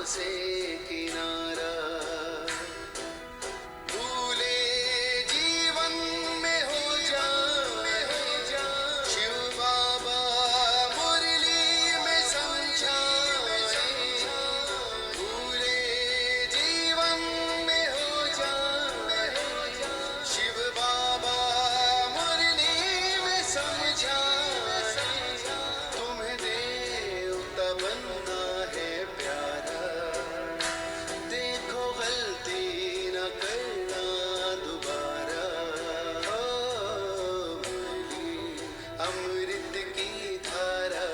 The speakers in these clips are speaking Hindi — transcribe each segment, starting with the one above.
से किनारा। भूले जीवन में हो जा शिव बाबा मुरली में समझाए। भूले जीवन में हो जा शिव बाबा मुरली में समझाए। तुम्हें देवता बनना है प्यारा, देखो गलती न करना दोबारा। मुरली अमृत की धारा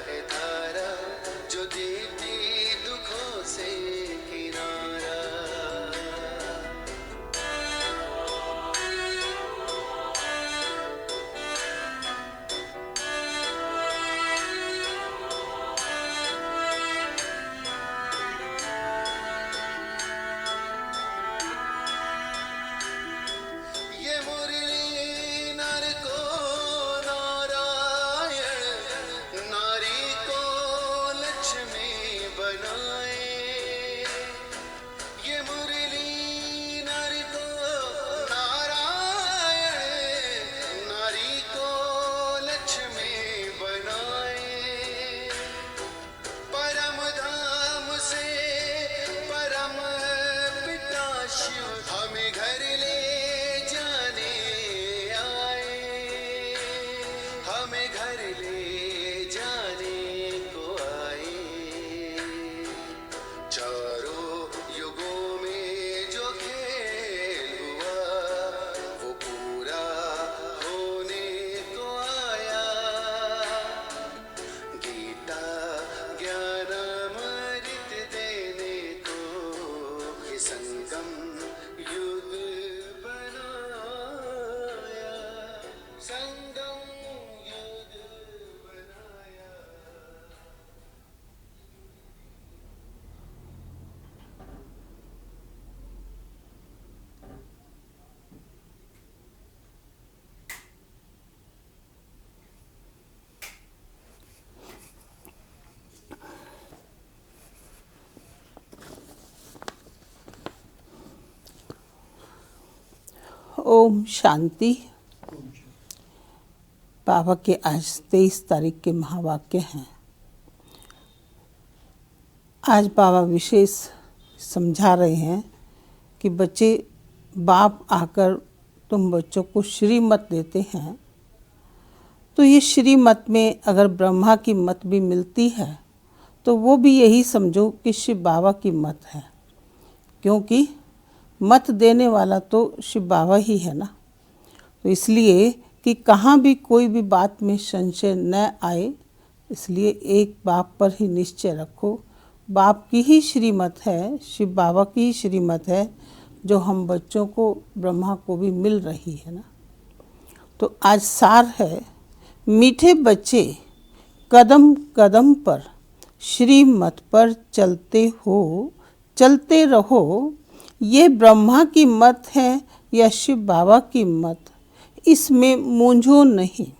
है धारा, जो देती दुखों से किनारा। ये मुरली नर को नारायण, नारी को लक्ष्मी बनाए। ये मुरली नर को नारायण, नारी को लक्ष्मी बनाए। परम धाम से परम पिता शिव हमें घर ले जाने आए। हमें घर ले जाने को आए। चारों युगों में जो खेल हुआ वो पूरा होने को आया। गीता ज्ञान अमृत देने को ये संगम युग बनाया। संगम युग बनाया। ओम शांति। बाबा के आज 23 तारीख के महावाक्य हैं। आज बाबा विशेष समझा रहे हैं कि बच्चे, बाप आकर तुम बच्चों को श्रीमत देते हैं, तो ये श्रीमत में अगर ब्रह्मा की मत भी मिलती है तो वो भी यही समझो कि शिव बाबा की मत है, क्योंकि मत देने वाला तो शिव बाबा ही है ना। तो इसलिए कि कहाँ भी कोई भी बात में संशय न आए, इसलिए एक बाप पर ही निश्चय रखो। बाप की ही श्रीमत है, शिव बाबा की ही श्रीमत है, जो हम बच्चों को, ब्रह्मा को भी मिल रही है ना। तो आज सार है, मीठे बच्चे कदम कदम पर श्रीमत पर चलते रहो। ये ब्रह्मा की मत है या शिव बाबा की मत, इसमें मूंझो नहीं।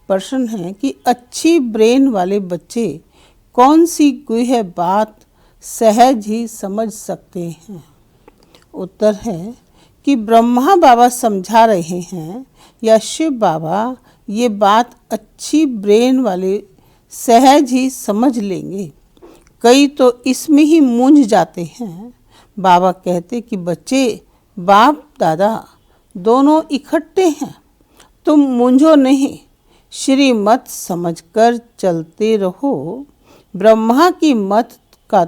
प्रश्न है कि अच्छी ब्रेन वाले बच्चे कौन सी गुह्य बात सहज ही समझ सकते हैं। उत्तर है कि ब्रह्मा बाबा समझा रहे हैं या शिव बाबा, ये बात अच्छी ब्रेन वाले सहज ही समझ लेंगे। कई तो इसमें ही मूंझ जाते हैं। बाबा कहते कि बच्चे, बाप दादा दोनों इकट्ठे हैं, तुम मूंझो नहीं, श्रीमत समझकर चलते रहो। ब्रह्मा की मत का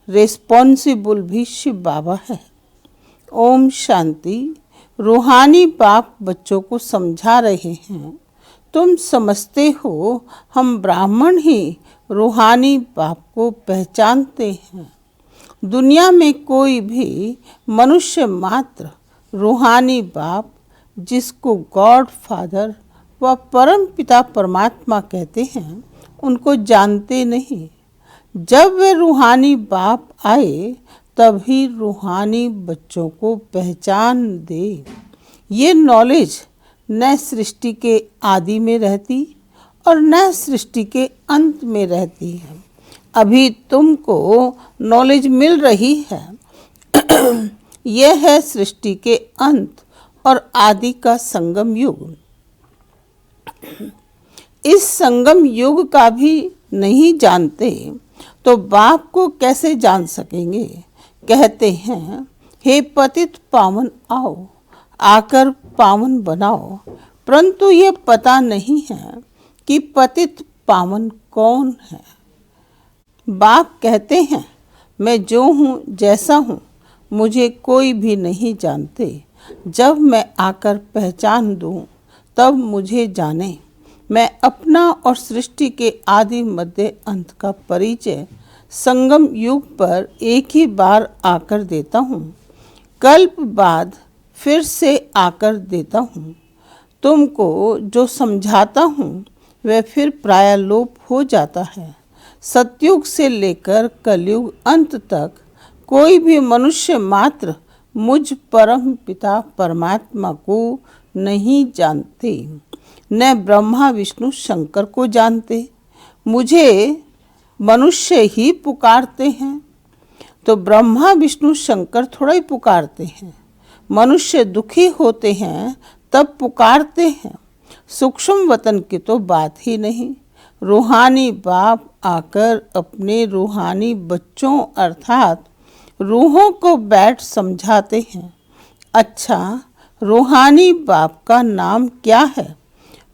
रिस्पॉन्सिबल भी शिव बाबा है। ओम शांति। रूहानी बाप बच्चों को समझा रहे हैं, तुम समझते हो हम ब्राह्मण ही रूहानी बाप को पहचानते हैं। दुनिया में कोई भी मनुष्य मात्र रूहानी बाप, जिसको गॉड फादर व परम पिता परमात्मा कहते हैं, उनको जानते नहीं। जब वे रूहानी बाप आए तभी रूहानी बच्चों को पहचान दे। ये नॉलेज न सृष्टि के आदि में रहती और न सृष्टि के अंत में रहती है। अभी तुमको नॉलेज मिल रही है यह है सृष्टि के अंत और आदि का संगम युग। इस संगम युग का भी नहीं जानते तो बाप को कैसे जान सकेंगे। कहते हैं हे पतित पावन आओ, आकर पावन बनाओ, परंतु ये पता नहीं है कि पतित पावन कौन है। बाप कहते हैं मैं जो हूँ जैसा हूँ मुझे कोई भी नहीं जानते, जब मैं आकर पहचान दूँ तब मुझे जाने। मैं अपना और सृष्टि के आदि मध्य अंत का परिचय संगम युग पर एक ही बार आकर देता हूँ, कल्प बाद फिर से आकर देता हूँ। तुमको जो समझाता हूँ वह फिर प्राय लोप हो जाता है। सतयुग से लेकर कलयुग अंत तक कोई भी मनुष्य मात्र मुझ परम पिता परमात्मा को नहीं जानते, न ब्रह्मा विष्णु शंकर को जानते। मुझे मनुष्य ही पुकारते हैं तो ब्रह्मा विष्णु शंकर थोड़ा ही पुकारते हैं। मनुष्य दुखी होते हैं तब पुकारते हैं, सूक्ष्म वतन की तो बात ही नहीं। रूहानी बाप आकर अपने रूहानी बच्चों अर्थात रूहों को बैठ समझाते हैं। अच्छा, रूहानी बाप का नाम क्या है?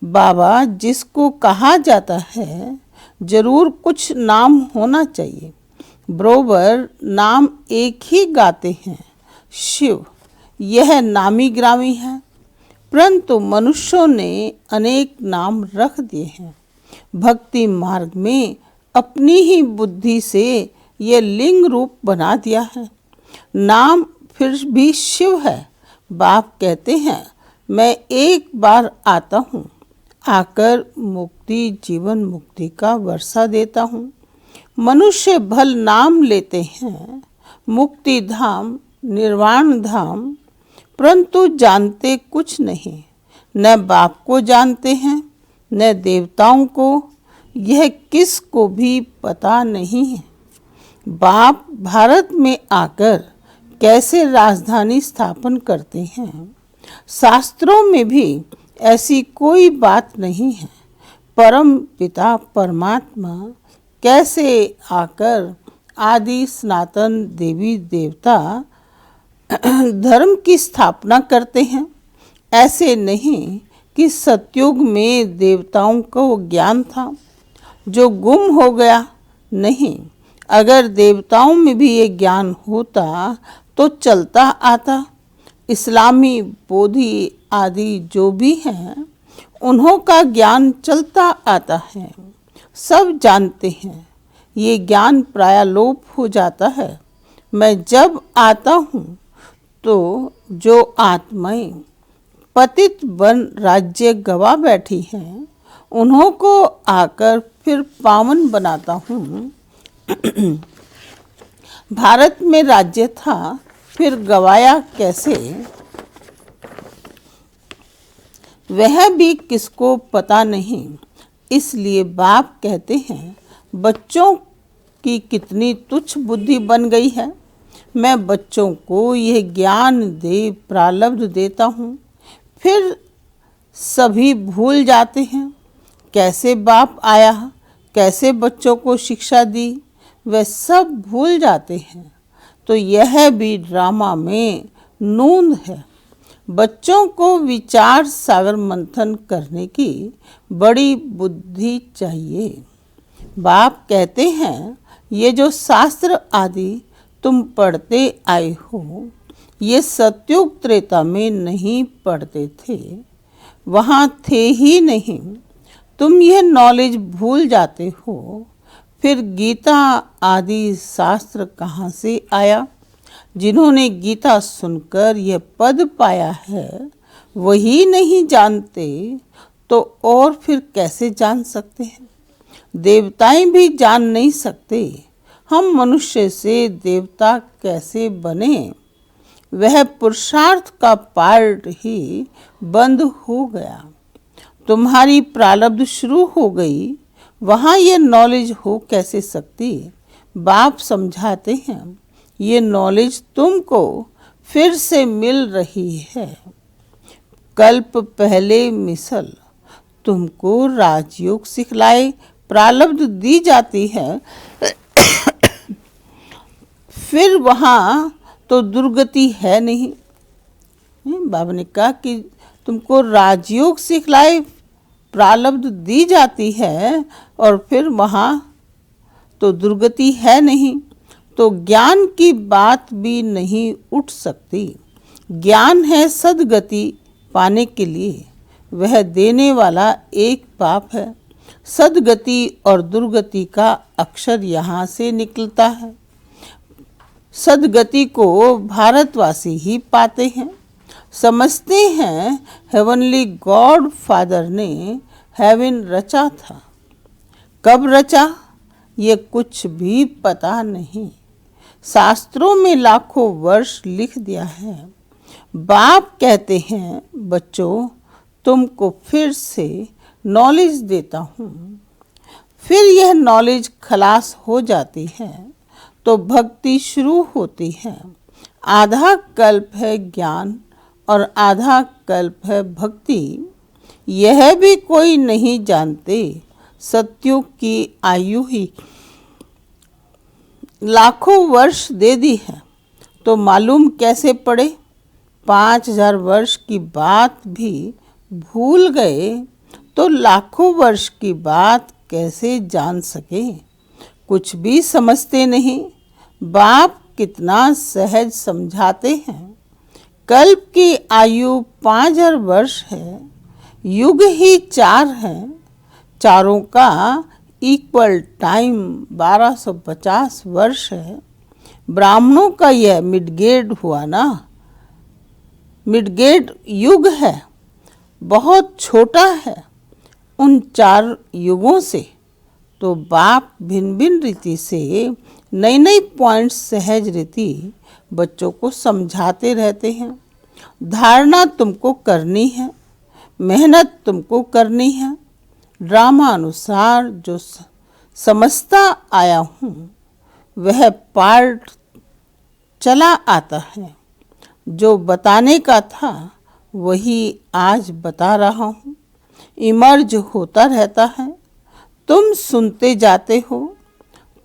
बाबा जिसको कहा जाता है जरूर कुछ नाम होना चाहिए। बरोबर नाम एक ही गाते हैं, शिव। यह नामी ग्रामी है, परंतु मनुष्यों ने अनेक नाम रख दिए हैं। भक्ति मार्ग में अपनी ही बुद्धि से यह लिंग रूप बना दिया है। नाम फिर भी शिव है। बाप कहते हैं मैं एक बार आता हूँ, आकर मुक्ति जीवन मुक्ति का वर्षा देता हूँ। मनुष्य भल नाम लेते हैं मुक्ति धाम निर्वाण धाम, परंतु जानते कुछ नहीं। न बाप को जानते हैं न देवताओं को, यह किस को भी पता नहीं है। बाप भारत में आकर कैसे राजधानी स्थापन करते हैं, शास्त्रों में भी ऐसी कोई बात नहीं है। परम पिता परमात्मा कैसे आकर आदि सनातन देवी देवता धर्म की स्थापना करते हैं। ऐसे नहीं कि सतयुग में देवताओं को ज्ञान था जो गुम हो गया, नहीं। अगर देवताओं में भी ये ज्ञान होता तो चलता आता। इस्लामी बोधि आदि जो भी हैं उन्हों का ज्ञान चलता आता है, सब जानते हैं। ये ज्ञान प्राय लोप हो जाता है। मैं जब आता हूँ तो जो आत्माएं पतित बन राज्य गवा बैठी हैं उन्हों को आकर फिर पावन बनाता हूँ। भारत में राज्य था फिर गवाया कैसे, वह भी किसको पता नहीं। इसलिए बाप कहते हैं बच्चों की कितनी तुच्छ बुद्धि बन गई है। मैं बच्चों को यह ज्ञान दे प्रारब्ध देता हूँ, फिर सभी भूल जाते हैं। कैसे बाप आया, कैसे बच्चों को शिक्षा दी, वे सब भूल जाते हैं। तो यह भी ड्रामा में नूंद है। बच्चों को विचार सागर मंथन करने की बड़ी बुद्धि चाहिए। बाप कहते हैं ये जो शास्त्र आदि तुम पढ़ते आए हो, ये सतयुग त्रेता में नहीं पढ़ते थे, वहाँ थे ही नहीं। तुम यह नॉलेज भूल जाते हो। फिर गीता आदि शास्त्र कहाँ से आया? जिन्होंने गीता सुनकर यह पद पाया है वही नहीं जानते तो और फिर कैसे जान सकते हैं? देवताएं भी जान नहीं सकते। हम मनुष्य से देवता कैसे बने? वह पुरुषार्थ का पार्ट ही बंद हो गया। तुम्हारी प्रारब्ध शुरू हो गई, वहाँ ये नॉलेज हो कैसे सकती? बाप समझाते हैं, ये नॉलेज तुमको फिर से मिल रही है। कल्प पहले मिसल तुमको राजयोग सिखलाए प्रारब्ध दी जाती है, फिर वहाँ तो दुर्गति है नहीं। बाबा ने कहा कि तुमको राजयोग सिखलाए प्रारब्ध दी जाती है और फिर वहाँ तो दुर्गति है नहीं, तो ज्ञान की बात भी नहीं उठ सकती। ज्ञान है सद्गति पाने के लिए, वह देने वाला एक बाप है। सद्गति और दुर्गति का अक्षर यहाँ से निकलता है। सद्गति को भारतवासी ही पाते हैं, समझते हैं हेवनली गॉड फादर ने हेवन रचा था। कब रचा ये कुछ भी पता नहीं, शास्त्रों में लाखों वर्ष लिख दिया है। बाप कहते हैं बच्चों तुमको फिर से नॉलेज देता हूँ। फिर यह नॉलेज खलास हो जाती है तो भक्ति शुरू होती है। आधा कल्प है ज्ञान और आधा कल्प है भक्ति, यह भी कोई नहीं जानते। सत्युग की आयु ही लाखों वर्ष दे दी है, तो मालूम कैसे पड़े? 5000 वर्ष की बात भी भूल गए तो लाखों वर्ष की बात कैसे जान सके? कुछ भी समझते नहीं। बाप कितना सहज समझाते हैं। कल्प की आयु 5000 वर्ष है, युग ही 4 हैं, चारों का इक्वल टाइम 1250 वर्ष है। ब्राह्मणों का यह मिडगेट हुआ ना, मिडगेट युग है, बहुत छोटा है उन 4 युगों से। तो बाप भिन्न भिन्न रीति से नई नई पॉइंट्स सहज रीति बच्चों को समझाते रहते हैं। धारणा तुमको करनी है, मेहनत तुमको करनी है। ड्रामा अनुसार जो समझता आया हूँ वह पार्ट चला आता है। जो बताने का था वही आज बता रहा हूँ। इमर्ज होता रहता है, तुम सुनते जाते हो।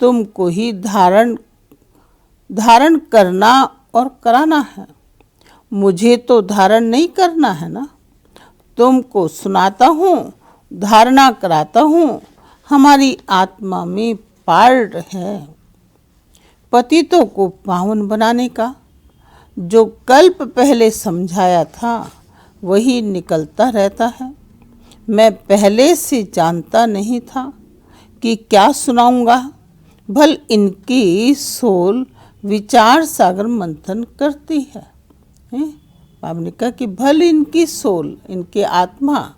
तुमको ही धारण करना और कराना है। मुझे तो धारण नहीं करना है ना, तुमको सुनाता हूँ, धारणा कराता हूँ। हमारी आत्मा में पार्ट है पतितों को पावन बनाने का। जो कल्प पहले समझाया था वही निकलता रहता है। मैं पहले से जानता नहीं था कि क्या सुनाऊंगा। भल इनकी सोल विचार सागर मंथन करती है। बाबा ने कहा कि भल इनकी सोल, इनकी आत्मा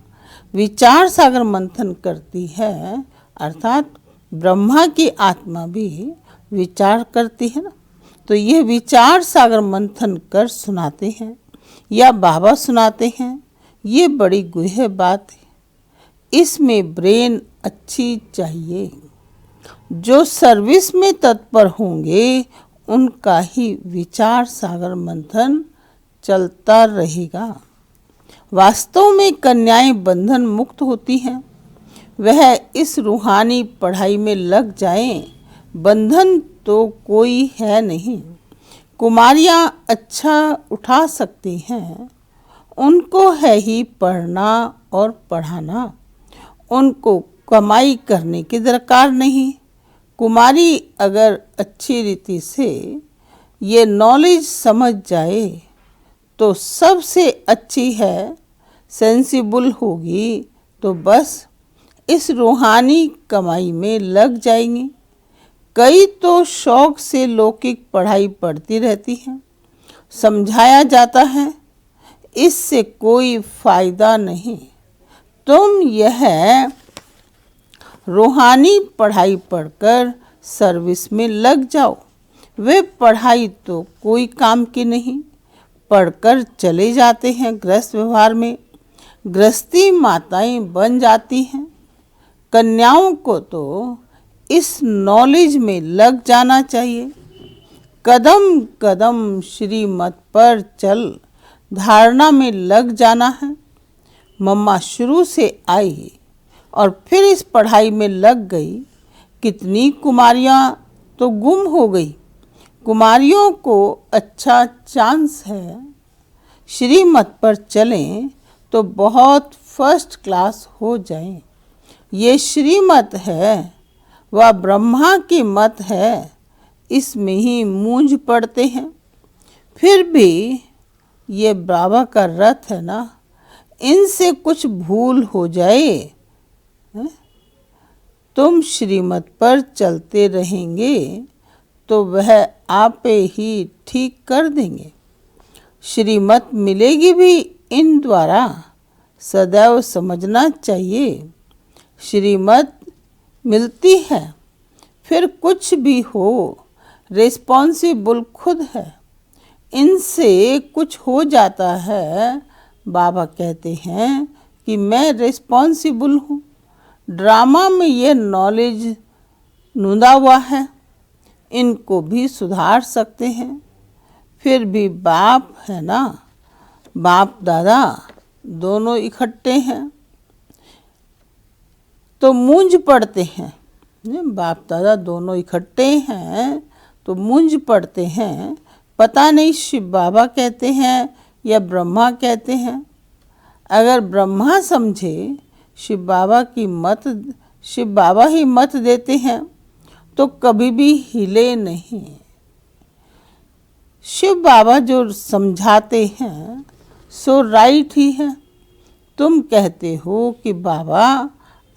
विचार सागर मंथन करती है, अर्थात ब्रह्मा की आत्मा भी विचार करती है ना। तो ये विचार सागर मंथन कर सुनाते हैं या बाबा सुनाते हैं, ये बड़ी गुह्य बात है। इसमें ब्रेन अच्छी चाहिए। जो सर्विस में तत्पर होंगे उनका ही विचार सागर मंथन चलता रहेगा। वास्तव में कन्याएं बंधन मुक्त होती हैं। वह इस रूहानी पढ़ाई में लग जाएं, बंधन तो कोई है नहीं। कुमारियां अच्छा उठा सकती हैं, उनको है ही पढ़ना और पढ़ाना। उनको कमाई करने की दरकार नहीं। कुमारी अगर अच्छी रीति से ये नॉलेज समझ जाए तो सबसे अच्छी है, सेंसिबल होगी तो बस इस रूहानी कमाई में लग जाएंगी। कई तो शौक से लौकिक पढ़ाई पढ़ती रहती हैं, समझाया जाता है, इससे कोई फायदा नहीं। तुम यह रूहानी पढ़ाई पढ़कर सर्विस में लग जाओ। वे पढ़ाई तो कोई काम की नहीं। पढ़कर चले जाते हैं गृहस्थ व्यवहार में, गृहस्थी माताएं बन जाती हैं। कन्याओं को तो इस नॉलेज में लग जाना चाहिए। कदम कदम श्रीमत पर चल धारणा में लग जाना है। मम्मा शुरू से आई और फिर इस पढ़ाई में लग गई। कितनी कुमारियां तो गुम हो गई। कुमारियों को अच्छा चांस है। श्रीमत पर चलें तो बहुत फर्स्ट क्लास हो जाएं। ये श्रीमत है, वह ब्रह्मा की मत है। इसमें ही मूंझ पड़ते हैं। फिर भी ये बाबा का रथ है ना, इनसे कुछ भूल हो जाए तुम श्रीमत पर चलते रहेंगे तो वह आपे ही ठीक कर देंगे। श्रीमत मिलेगी भी इन द्वारा, सदैव समझना चाहिए। श्रीमत मिलती है, फिर कुछ भी हो रिस्पॉन्सिबल खुद है। इनसे कुछ हो जाता है, बाबा कहते हैं कि मैं रिस्पॉन्सिबल हूँ। ड्रामा में ये नॉलेज नूंदा हुआ है, इनको भी सुधार सकते हैं। फिर भी बाप है ना, बाप दादा दोनों इकट्ठे हैं तो मूंझ पड़ते हैं। बाप दादा दोनों इकट्ठे हैं तो मूंझ पड़ते हैं। पता नहीं शिव बाबा कहते हैं या ब्रह्मा कहते हैं। अगर ब्रह्मा समझे शिव बाबा की मत, शिव बाबा ही मत देते हैं तो कभी भी हिले नहीं। शिव बाबा जो समझाते हैं सो राइट ही है। तुम कहते हो कि बाबा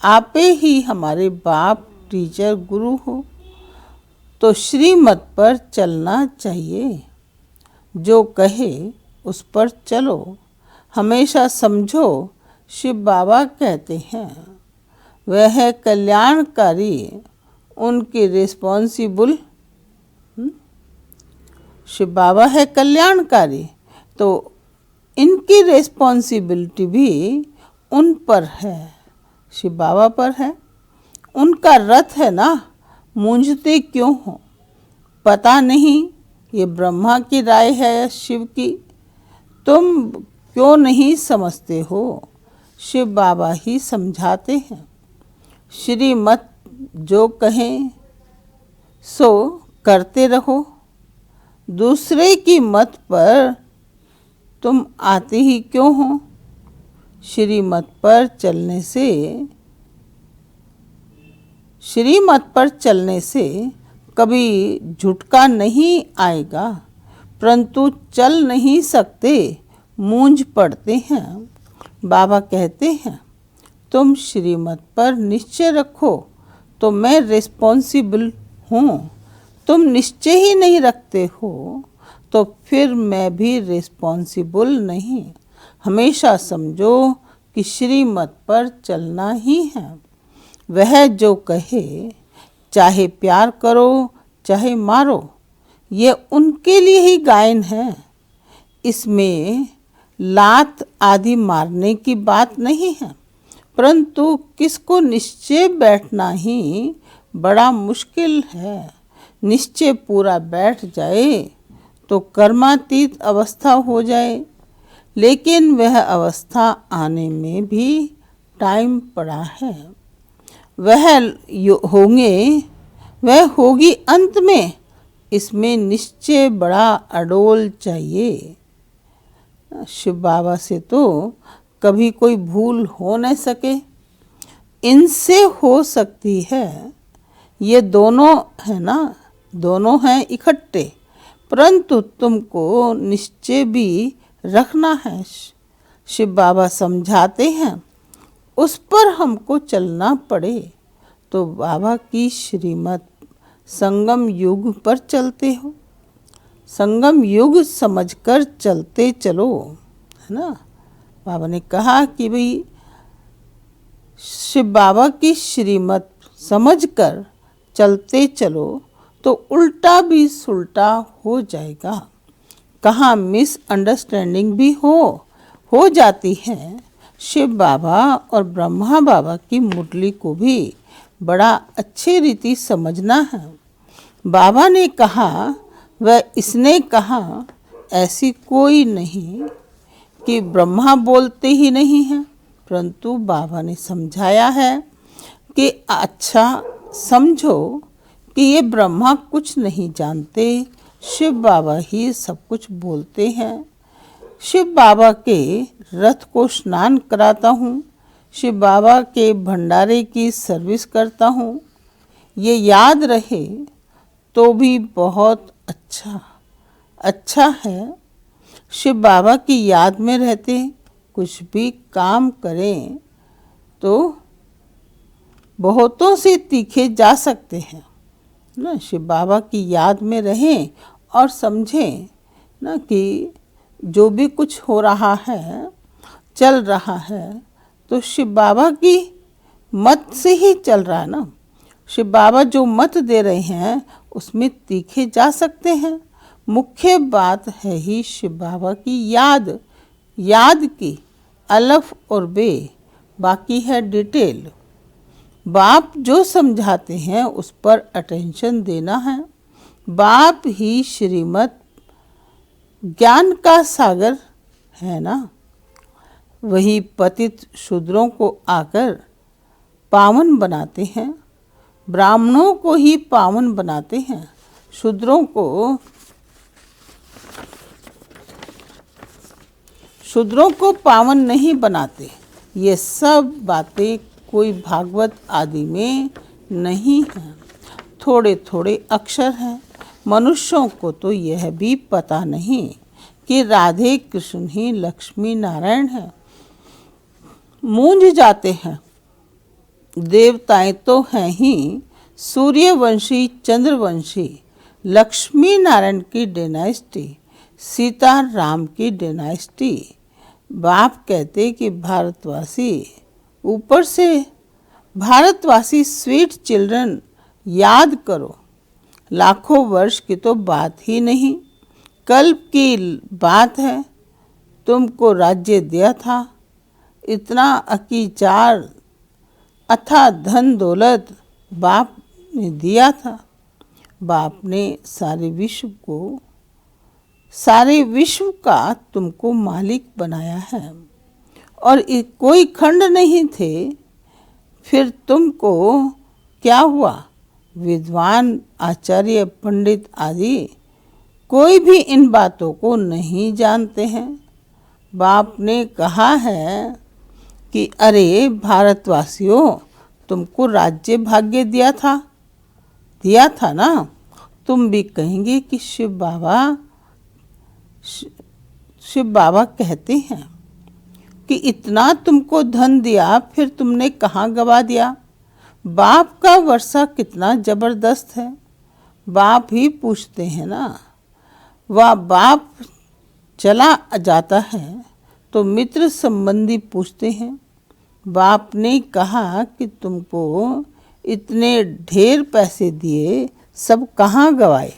आपे ही हमारे बाप, टीचर, गुरु हो, तो श्रीमत पर चलना चाहिए। जो कहे उस पर चलो। हमेशा समझो शिव बाबा कहते हैं वह है कल्याणकारी, उनकी रिस्पॉन्सिबल। शिव बाबा है कल्याणकारी तो इनकी रिस्पॉन्सिबिलिटी भी उन पर है, शिव बाबा पर है। उनका रथ है ना, मूंझते क्यों हो? पता नहीं ये ब्रह्मा की राय है या शिव की, तुम क्यों नहीं समझते हो? शिव बाबा ही समझाते हैं। श्रीमत जो कहें सो करते रहो। दूसरे की मत पर तुम आते ही क्यों हो? श्रीमत पर चलने से कभी झुटका नहीं आएगा, परंतु चल नहीं सकते, मूंझ पड़ते हैं। बाबा कहते हैं तुम श्रीमत पर निश्चय रखो तो मैं रिस्पॉन्सिबल हूँ। तुम निश्चय ही नहीं रखते हो तो फिर मैं भी रिस्पॉन्सिबल नहीं। हमेशा समझो कि श्रीमत पर चलना ही है। वह जो कहे, चाहे प्यार करो चाहे मारो, ये उनके लिए ही गायन है। इसमें लात आदि मारने की बात नहीं है, परंतु किसको निश्चय बैठना ही बड़ा मुश्किल है। निश्चय पूरा बैठ जाए तो कर्मातीत अवस्था हो जाए, लेकिन वह अवस्था आने में भी टाइम पड़ा है। वह होगी अंत में। इसमें निश्चय बड़ा अडोल चाहिए। शिव बाबा से तो कभी कोई भूल हो न सके, इनसे हो सकती है। ये दोनों है ना, दोनों हैं इकट्ठे, परंतु तुमको निश्चय भी रखना है। शिव बाबा समझाते हैं उस पर हमको चलना पड़े तो बाबा की श्रीमत संगम युग पर चलते हो। संगम युग समझकर चलते चलो, है ना। बाबा ने कहा कि भाई शिव बाबा की श्रीमत समझकर चलते चलो तो उल्टा भी सुल्टा हो जाएगा। कहाँ मिसअंडरस्टैंडिंग भी हो जाती है। शिव बाबा और ब्रह्मा बाबा की मुरली को भी बड़ा अच्छी रीति समझना है। बाबा ने कहा व इसने कहा, ऐसी कोई नहीं कि ब्रह्मा बोलते ही नहीं हैं, परंतु बाबा ने समझाया है कि अच्छा समझो कि ये ब्रह्मा कुछ नहीं जानते, शिव बाबा ही सब कुछ बोलते हैं। शिव बाबा के रथ को स्नान कराता हूँ, शिव बाबा के भंडारे की सर्विस करता हूँ। ये याद रहे तो भी बहुत अच्छा है। शिव बाबा की याद में रहते कुछ भी काम करें तो बहुतों से तीखे जा सकते हैं ना। शिव बाबा की याद में रहें और समझें ना कि जो भी कुछ हो रहा है, चल रहा है, तो शिव बाबा की मत से ही चल रहा है ना। शिव बाबा जो मत दे रहे हैं उसमें तीखे जा सकते हैं। मुख्य बात है ही शिव बाबा की याद की अलफ और बे, बाकी है डिटेल। बाप जो समझाते हैं उस पर अटेंशन देना है। बाप ही श्रीमत ज्ञान का सागर है ना। वही पतित शूद्रों को आकर पावन बनाते हैं, ब्राह्मणों को ही पावन बनाते हैं, शूद्रों को पावन नहीं बनाते। ये सब बातें कोई भागवत आदि में नहीं है, थोड़े थोड़े अक्षर हैं। मनुष्यों को तो यह भी पता नहीं कि राधे कृष्ण ही लक्ष्मी नारायण है। मूंझ जाते हैं। देवताएं तो हैं ही सूर्यवंशी चंद्रवंशी, लक्ष्मी नारायण की डायनेस्टी, सीता राम की डायनेस्टी। बाप कहते कि भारतवासी, ऊपर से भारतवासी स्वीट चिल्ड्रन, याद करो। लाखों वर्ष की तो बात ही नहीं, कल्प की बात है। तुमको राज्य दिया था, इतना अकीचार अथा धन दौलत बाप ने दिया था। बाप ने सारे विश्व का तुमको मालिक बनाया है और कोई खंड नहीं थे। फिर तुमको क्या हुआ? विद्वान आचार्य पंडित आदि कोई भी इन बातों को नहीं जानते हैं। बाप ने कहा है कि अरे भारतवासियों, तुमको राज्य भाग्य दिया था ना। तुम भी कहेंगे कि शिव बाबा कहते हैं कि इतना तुमको धन दिया, फिर तुमने कहाँ गवा दिया? बाप का वर्षा कितना जबरदस्त है। बाप ही पूछते हैं ना। वह बाप चला जाता है तो मित्र संबंधी पूछते हैं, बाप ने कहा कि तुमको इतने ढेर पैसे दिए, सब कहाँ गवाए?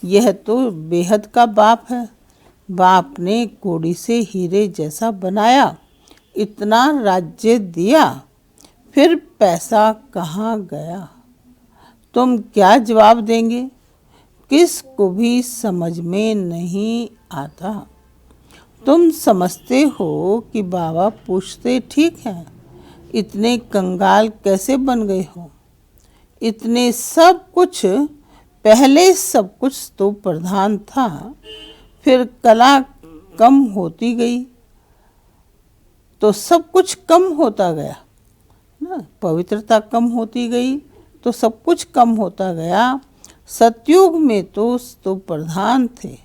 यह तो बेहद का बाप है। बाप ने कोड़ी से हीरे जैसा बनाया, इतना राज्य दिया, फिर पैसा कहाँ गया? तुम क्या जवाब देंगे? किस को भी समझ में नहीं आता। तुम समझते हो कि बाबा पूछते ठीक है, इतने कंगाल कैसे बन गए हो? इतने सब कुछ, पहले सब कुछ तो प्रधान था, फिर कला कम होती गई तो सब कुछ कम होता गया ना। पवित्रता कम होती गई तो सब कुछ कम होता गया। सतयुग में तो प्रधान थे,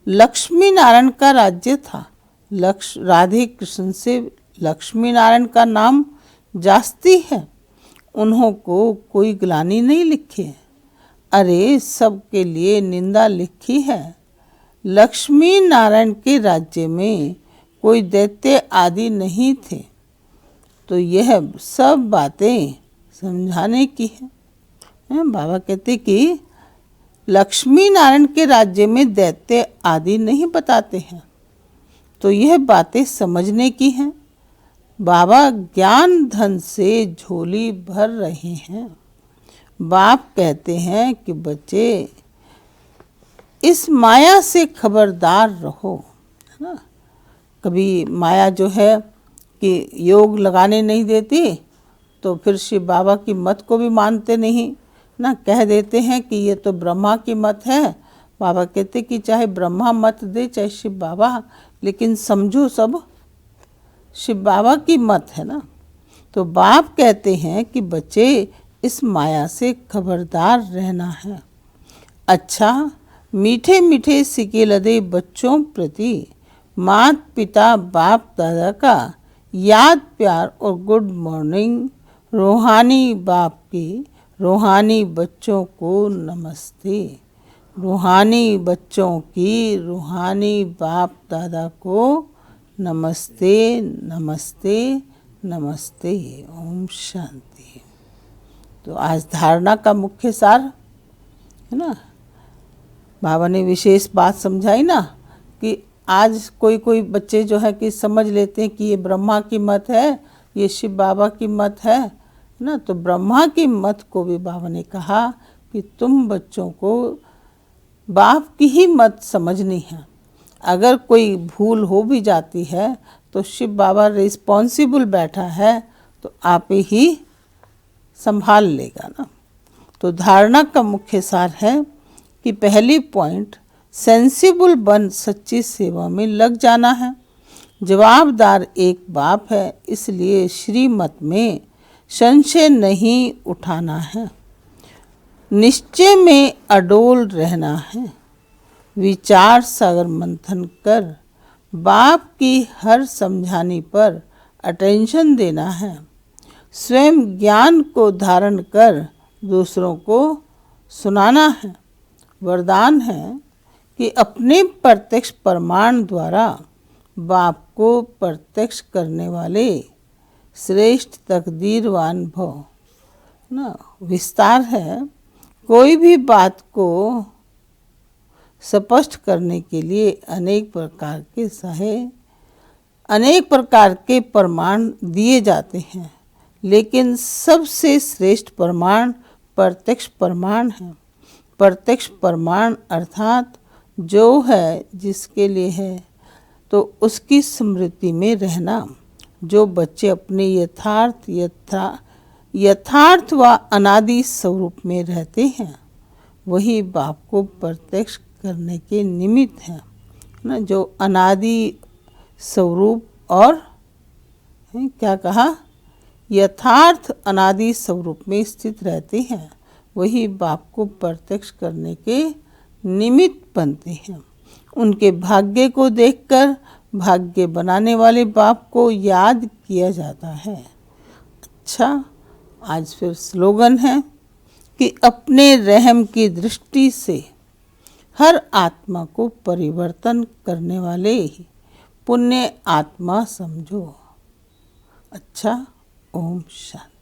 लक्ष्मी नारायण का राज्य था। राधे कृष्ण से लक्ष्मी नारायण का नाम जास्ती है। उन्हों को कोई ग्लानि नहीं लिखी, अरे सबके लिए निंदा लिखी है। लक्ष्मी नारायण के राज्य में कोई दैत्य आदि नहीं थे। तो यह सब बातें समझाने की है। बाबा कहते कि लक्ष्मी नारायण के राज्य में दैत्य आदि नहीं बताते हैं, तो यह बातें समझने की हैं। बाबा ज्ञान धन से झोली भर रहे हैं। बाप कहते हैं कि बच्चे इस माया से खबरदार रहो, है ना। कभी माया जो है कि योग लगाने नहीं देती, तो फिर शिव बाबा की मत को भी मानते नहीं ना, कह देते हैं कि ये तो ब्रह्मा की मत है। बाबा कहते कि चाहे ब्रह्मा मत दे चाहे शिव बाबा, लेकिन समझो सब शिव बाबा की मत है ना। तो बाप कहते हैं कि बच्चे इस माया से खबरदार रहना है। अच्छा, मीठे मीठे सिके लदे बच्चों प्रति माता पिता बाप दादा का याद प्यार और गुड मॉर्निंग। रूहानी बाप की रूहानी बच्चों को नमस्ते। रूहानी बच्चों की रूहानी बाप दादा को नमस्ते नमस्ते नमस्ते। ओम शांति। तो आज धारणा का मुख्य सार है ना, बाबा ने विशेष बात समझाई ना कि आज कोई कोई बच्चे जो है कि समझ लेते हैं कि ये ब्रह्मा की मत है, ये शिव बाबा की मत है ना। तो ब्रह्मा की मत को भी बाबा ने कहा कि तुम बच्चों को बाप की ही मत समझनी है। अगर कोई भूल हो भी जाती है तो शिव बाबा रिस्पॉन्सिबल बैठा है, तो आप ही संभाल लेगा ना। तो धारणा का मुख्य सार है कि पहली पॉइंट, सेंसिबल बन सच्ची सेवा में लग जाना है। जवाबदार एक बाप है, इसलिए श्रीमत में संशय नहीं उठाना है। निश्चय में अडोल रहना है। विचार सागर मंथन कर बाप की हर समझाने पर अटेंशन देना है। स्वयं ज्ञान को धारण कर दूसरों को सुनाना है। वरदान है कि अपने प्रत्यक्ष प्रमाण द्वारा बाप को प्रत्यक्ष करने वाले श्रेष्ठ तकदीरवान भव ना। विस्तार है, कोई भी बात को स्पष्ट करने के लिए अनेक प्रकार के प्रमाण दिए जाते हैं, लेकिन सबसे श्रेष्ठ प्रमाण प्रत्यक्ष प्रमाण है। प्रत्यक्ष प्रमाण अर्थात जो है जिसके लिए है, तो उसकी स्मृति में रहना। जो बच्चे अपने यथार्थ व अनादि स्वरूप में रहते हैं, वही बाप को प्रत्यक्ष करने के निमित्त है ना। जो अनादि स्वरूप और क्या कहा, यथार्थ अनादि स्वरूप में स्थित रहते हैं, वही बाप को प्रत्यक्ष करने के निमित्त बनते हैं। उनके भाग्य को देखकर भाग्य बनाने वाले बाप को याद किया जाता है। अच्छा, आज फिर स्लोगन है कि अपने रहम की दृष्टि से हर आत्मा को परिवर्तन करने वाले ही पुण्य आत्मा समझो। अच्छा, ओम शांति।